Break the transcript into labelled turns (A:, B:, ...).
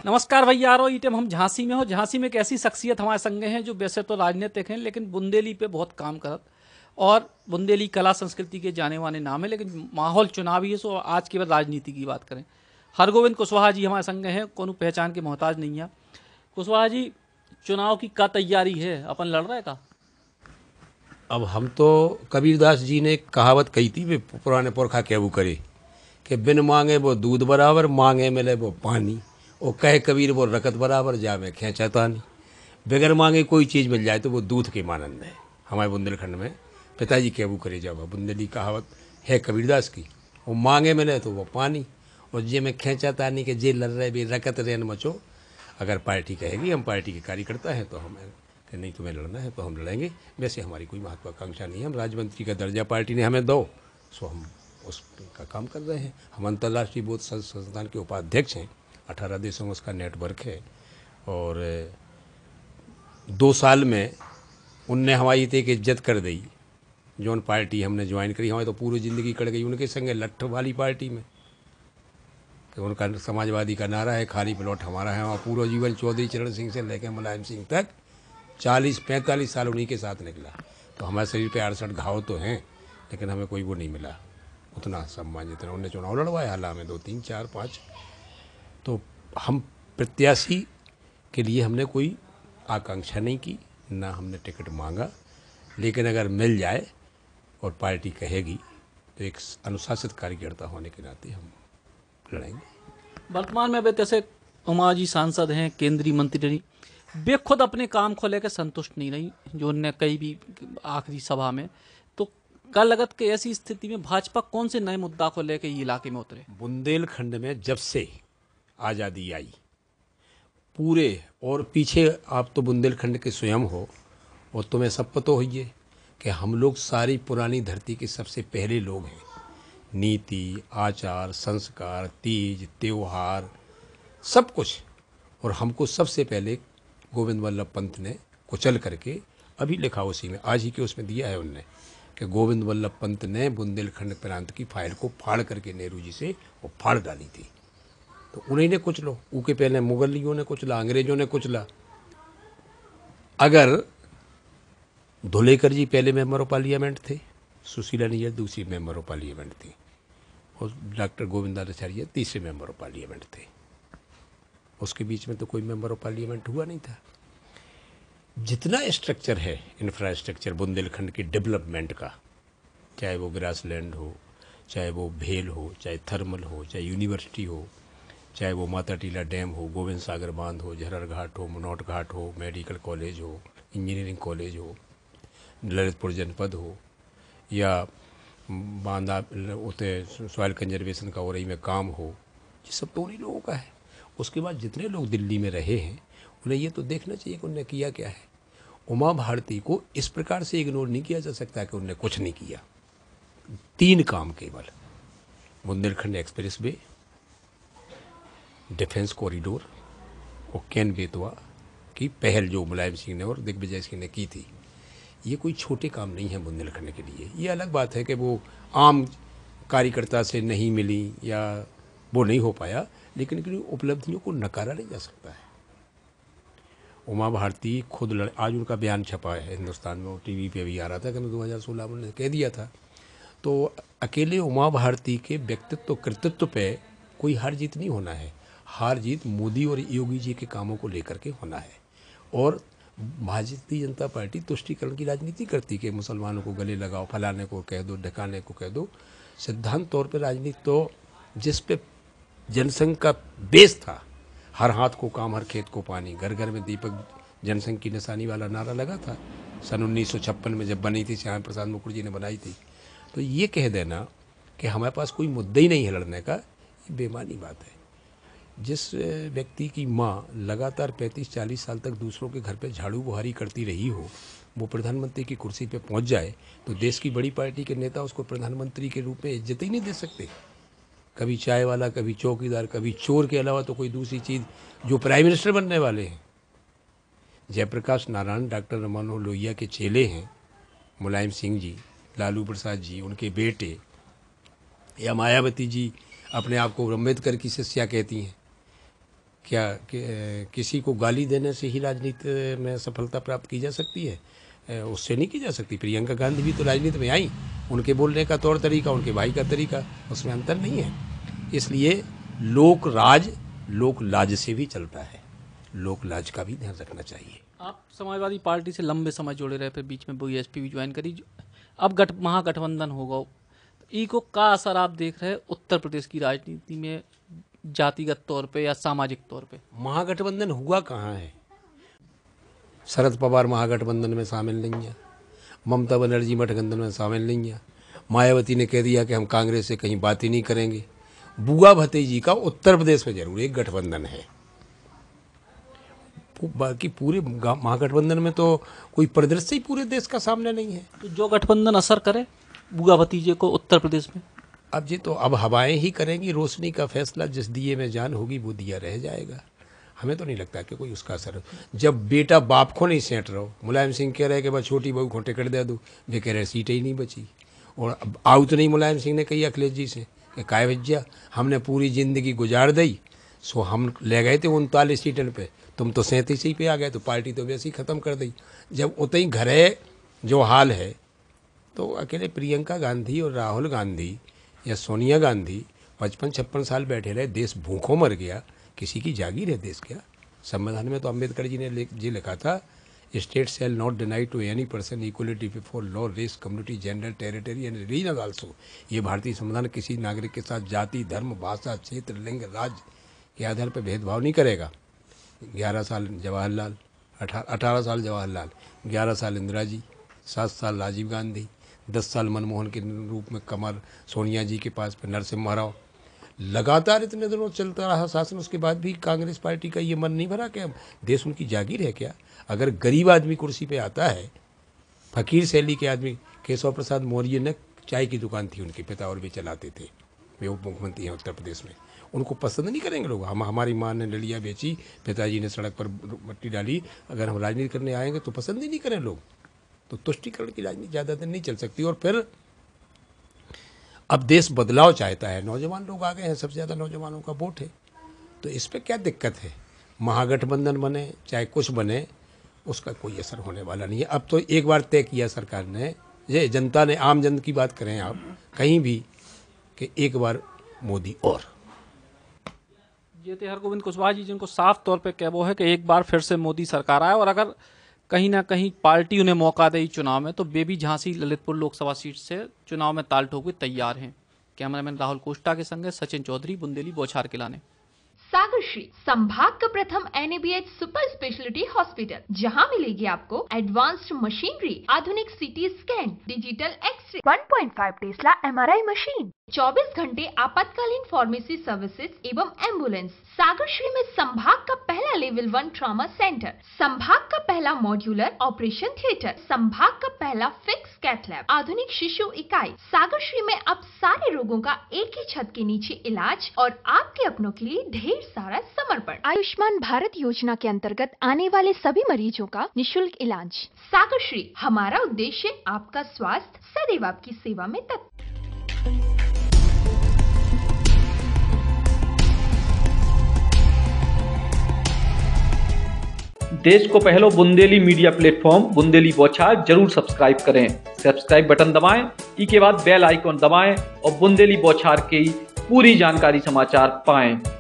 A: नमस्कार भैया, आरो ई टाइम हम झांसी में हो। झांसी में एक ऐसी शख्सियत हमारे संगे हैं जो वैसे तो राजनीतिक हैं लेकिन बुंदेली पे बहुत काम करत और बुंदेली कला संस्कृति के जाने माने नाम है। लेकिन माहौल चुनावी है, सो आज केवल राजनीति की बात करें। हरगोविंद कुशवाहा जी हमारे संगे हैं, कोनो पहचान के मोहताज नहीं है। कुशवाहा जी, चुनाव की का तैयारी है, अपन लड़ रहे का?
B: अब हम तो कबीरदास जी ने एक कहावत कही थी वे पुराने पुरखा कहू करे कि बिन मांगे वो दूध बराबर, मांगे मिले वो पानी। और कहे कबीर वो रकत बराबर, जामे खेचा तानी। बगैर मांगे कोई चीज़ मिल जाए तो वो दूध के मानंद है। हमारे बुंदेलखंड में पिताजी कहू करे जब बुंदेली कहावत है कबीरदास की। वो मांगे मिले तो वो पानी, और जे में खेचा तानी के जे लड़ रहे भी रकत रेन मचो। अगर पार्टी कहेगी हम पार्टी के कार्यकर्ता हैं तो हमें कि नहीं तुम्हें लड़ना है तो हम लड़ेंगे। वैसे हमारी कोई महत्वाकांक्षा नहीं है, हम राज्य मंत्री का दर्जा पार्टी ने हमें दो, सो हम उसका काम कर रहे हैं। हम अंतर्राष्ट्रीय बौद्ध संस्थान के उपाध्यक्ष हैं, 18 देशों में उसका नेटवर्क है। और 2 साल में उनने हमारी एक इज्जत कर दी। जौन पार्टी हमने ज्वाइन करी, हमारी तो पूरी ज़िंदगी कट गई उनके संगे लट्ठ वाली पार्टी में। कि उनका समाजवादी का नारा है खाली प्लॉट हमारा है। वहाँ पूरा जीवन चौधरी चरण सिंह से लेकर मुलायम सिंह तक 40-45 साल उन्हीं के साथ निकला। तो हमारे शरीर पे 68 घाव तो हैं, लेकिन हमें कोई वो नहीं मिला उतना सम्मान जितना उन्होंने चुनाव लड़वाया। हाल में 2, 3, 4, 5। तो हम प्रत्याशी के लिए हमने कोई आकांक्षा नहीं की, ना हमने टिकट मांगा। लेकिन अगर मिल जाए और पार्टी कहेगी तो एक अनुशासित कार्यकर्ता होने के नाते हम लड़ेंगे।
A: वर्तमान में वे जैसे उमा जी सांसद हैं, केंद्रीय मंत्री रही, वे खुद अपने काम को लेकर संतुष्ट नहीं रही, जो उनने कही भी आखिरी सभा में। तो कल लगत के ऐसी स्थिति में भाजपा कौन से नए मुद्दा को लेकर ये इलाके में उतरे?
B: बुंदेलखंड में जब से आज़ादी आई पूरे, और पीछे आप तो बुंदेलखंड के स्वयं हो और तुम्हें सब पता हो है कि हम लोग सारी पुरानी धरती के सबसे पहले लोग हैं। नीति, आचार, संस्कार, तीज, त्योहार, सब कुछ। और हमको सबसे पहले गोविंद वल्लभ पंत ने कुचल करके, अभी लिखा उसी में, आज ही के उसमें दिया है उनने, कि गोविंद वल्लभ पंत ने बुंदेलखंड प्रांत की फाइल को फाड़ करके नेहरू जी से वो फाड़ डाली थी। तो उन्हीं ने कुचलो, उनके पहले मुगलियों ने कुचला, अंग्रेजों ने कुचला। अगर धुलेकर जी पहले मेंबर ऑफ पार्लियामेंट थे, सुशीला नैयर दूसरी मेंबर ऑफ पार्लियामेंट थी, और डॉक्टर गोविंदाचार्य तीसरे मेंबर ऑफ पार्लियामेंट थे। उसके बीच में तो कोई मेंबर ऑफ पार्लियामेंट हुआ नहीं था। जितना स्ट्रक्चर है, इंफ्रास्ट्रक्चर बुंदेलखंड की डेवलपमेंट का, चाहे वो ग्रासलैंड हो, चाहे वो भेल हो, चाहे थर्मल हो, चाहे यूनिवर्सिटी हो, चाहे वो माता टीला डैम हो, गोविंद सागर बांध हो, झरर घाट हो, मनोट घाट हो, मेडिकल कॉलेज हो, इंजीनियरिंग कॉलेज हो, ललितपुर जनपद हो, या बांधा उते सॉइल कंजर्वेशन का और में काम हो, ये सब तो उन्हीं लोगों का है। उसके बाद जितने लोग दिल्ली में रहे हैं उन्हें ये तो देखना चाहिए कि उन्होंने किया क्या है। उमा भारती को इस प्रकार से इग्नोर नहीं किया जा सकता कि उन्होंने कुछ नहीं किया। 3 काम केवल, Bundelkhand express way, defence corridor और केन बेतवा की पहल जो मुलायम सिंह ने और दिग्विजय सिंह ने की थी। ये कोई छोटे काम नहीं है बुंदेलखंड के लिए। ये अलग बात है कि वो आम कार्यकर्ता से नहीं मिली या वो नहीं हो पाया, लेकिन इनकी उपलब्धियों को नकारा नहीं जा सकता है। उमा भारती खुद आज उनका बयान छपा है हिंदुस्तान में, टीवी पे भी आ रहा था कि 2016 में उन्होंने कह दिया था। तो अकेले उमा भारती के व्यक्तित्व कृतित्व पे कोई हार जीत नहीं होना है। हार जीत मोदी और योगी जी के कामों को लेकर के होना है। और भारतीय जनता पार्टी तुष्टीकरण की राजनीति करती कि मुसलमानों को गले लगाओ, फलाने को कह दो, ढकाने को कह दो। सिद्धांत तौर पर राजनीति तो जिस पे जनसंघ का बेस था, हर हाथ को काम, हर खेत को पानी, घर घर में दीपक, जनसंघ की निशानी वाला नारा लगा था सन 1956 में जब बनी थी, श्यामा प्रसाद मुखर्जी ने बनाई थी। तो ये कह देना कि हमारे पास कोई मुद्दा ही नहीं है लड़ने का, ये बेमानी बात है। जिस व्यक्ति की माँ लगातार 35-40 साल तक दूसरों के घर पे झाड़ू बुहारी करती रही हो, वो प्रधानमंत्री की कुर्सी पे पहुंच जाए तो देश की बड़ी पार्टी के नेता उसको प्रधानमंत्री के रूप में इज्जत ही नहीं दे सकते। कभी चाय वाला, कभी चौकीदार, कभी चोर के अलावा तो कोई दूसरी चीज़ जो प्राइम मिनिस्टर बनने वाले हैं। जयप्रकाश नारायण डॉक्टर मनोहर लोहिया के चेले हैं, मुलायम सिंह जी, लालू प्रसाद जी, उनके बेटे, या मायावती जी अपने आप को अम्बेडकर की शिष्या कहती हैं किसी को गाली देने से ही राजनीति में सफलता प्राप्त की जा सकती है? उससे नहीं की जा सकती। प्रियंका गांधी भी तो राजनीति में आई, उनके बोलने का तौर तरीका, उनके भाई का तरीका, उसमें अंतर नहीं है। इसलिए लोक राज लोक लाज से भी चलता है, लोक लाज का भी ध्यान रखना चाहिए।
A: आप समाजवादी पार्टी से लंबे समय जुड़े रहे, फिर बीच में बीएसपी भी ज्वाइन करी, अब महागठबंधन होगा, को का असर आप देख रहे हैं उत्तर प्रदेश की राजनीति में जातिगत तौर पे या सामाजिक तौर पे?
B: महागठबंधन हुआ कहाँ है? शरद पवार महागठबंधन में शामिल नहीं है, ममता बनर्जी गठबंधन में शामिल नहीं है, मायावती ने कह दिया कि हम कांग्रेस से कहीं बात ही नहीं करेंगे। बुआ भतीजी का उत्तर प्रदेश में जरूर एक गठबंधन है, बाकी पूरे महागठबंधन में तो कोई परिदृश्य ही पूरे देश का सामने नहीं है।
A: तो जो गठबंधन असर करे बुआ भतीजे को उत्तर प्रदेश में,
B: अब ये तो अब हवाएं ही करेंगी। रोशनी का फैसला जिस दिए में जान होगी वो दिया रह जाएगा। हमें तो नहीं लगता कि कोई उसका असर। जब बेटा बाप को नहीं सेंट रहो, मुलायम सिंह कह रहे कि बस छोटी बहू को टिकट दे दो, वे कह रहे सीटें ही नहीं बची। और अब आउट नहीं मुलायम सिंह ने कही अखिलेश जी से कि काय भैया हमने पूरी जिंदगी गुजार दी, सो हम ले गए थे 39 सीटन पे, तुम तो 37 ही पे आ गए, तो पार्टी तो वैसे ही ख़त्म कर दी। जब उतनी घरे जो हाल है, तो अकेले प्रियंका गांधी और राहुल गांधी या सोनिया गांधी 55-56 साल बैठे रहे, देश भूखों मर गया, किसी की जागीर है देश क्या? संविधान में तो अम्बेडकर जी ने लिखा था, state shall not deny to any person equality before law, race, community, gender, territory and region also. ये भारतीय संविधान किसी नागरिक के साथ जाति, धर्म, भाषा, क्षेत्र, लिंग, राज्य के आधार पर भेदभाव नहीं करेगा। 11 साल जवाहरलाल, 18 साल जवाहरलाल, 11 साल इंदिरा जी, 7 साल राजीव गांधी, 10 साल मनमोहन के रूप में कमर, सोनिया जी के पास पर नरसिम्हा राव। लगातार इतने दिनों चलता रहा शासन, उसके बाद भी कांग्रेस पार्टी का ये मन नहीं भरा कि देश उनकी जागीर है क्या? अगर गरीब आदमी कुर्सी पे आता है, फकीर शैली के आदमी, केशव प्रसाद मौर्य ने चाय की दुकान थी उनके पिता और भी चलाते थे, वे उप मुख्यमंत्री हैं उत्तर प्रदेश में, उनको पसंद नहीं करेंगे लोग? हमारी माँ ने डलिया बेची, पिताजी ने सड़क पर मट्टी डाली, अगर हम राजनीति करने आएंगे तो पसंद ही नहीं करें लोग। तो तुष्टिकरण की राजनीति ज़्यादा दिन नहीं चल सकती। और फिर अब देश बदलाव चाहता है, नौजवान लोग आ गए हैं, सबसे ज़्यादा नौजवानों का वोट है, तो इस पर क्या दिक्कत है? महागठबंधन बने चाहे कुछ बने, उसका कोई असर होने वाला नहीं है। अब तो एक बार तय किया सरकार ने, ये जनता ने, आम जन की बात करें आप कहीं भी, कि एक बार मोदी और।
A: ये थे हरगोविंद कुशवाहा जी, जिनको साफ तौर पे कहना है कि एक बार फिर से मोदी सरकार आए, और अगर कहीं ना कहीं पार्टी उन्हें मौका दे चुनाव में, तो बेबी झांसी ललितपुर लोकसभा सीट से चुनाव में ताल ठोक तैयार हैं। कैमरामैन राहुल कोष्टा के संग सचिन चौधरी, बुंदेली बौछार किलाने।
C: सागरश्री संभाग का प्रथम NABH सुपर स्पेशलिटी हॉस्पिटल, जहां मिलेगी आपको एडवांस्ड मशीनरी, आधुनिक CT scan, digital X-ray, 1.5 tesla MRI machine, 24 घंटे आपातकालीन फार्मेसी सर्विसेज एवं एम्बुलेंस। सागरश्री में संभाग का पहला लेवल 1 ट्रॉमा सेंटर, संभाग का पहला मॉड्यूलर ऑपरेशन थिएटर, संभाग का पहला फिक्स कैथ लैब, आधुनिक शिशु इकाई। सागरश्री में अब सारे रोगों का एक ही छत के नीचे इलाज और आपके अपनों के लिए ढेर सारा समर्पण। आयुष्मान भारत योजना के अंतर्गत आने वाले सभी मरीजों का निःशुल्क इलाज। सागरश्री, हमारा उद्देश्य आपका स्वास्थ्य, सदैव आपकी सेवा में तत्पर।
A: देश को पहलो बुंदेली मीडिया प्लेटफॉर्म बुंदेली बौछार जरूर सब्सक्राइब करें। सब्सक्राइब बटन दबाएं, के बाद बेल आइकॉन दबाएं और बुंदेली बौछार की पूरी जानकारी समाचार पाएं।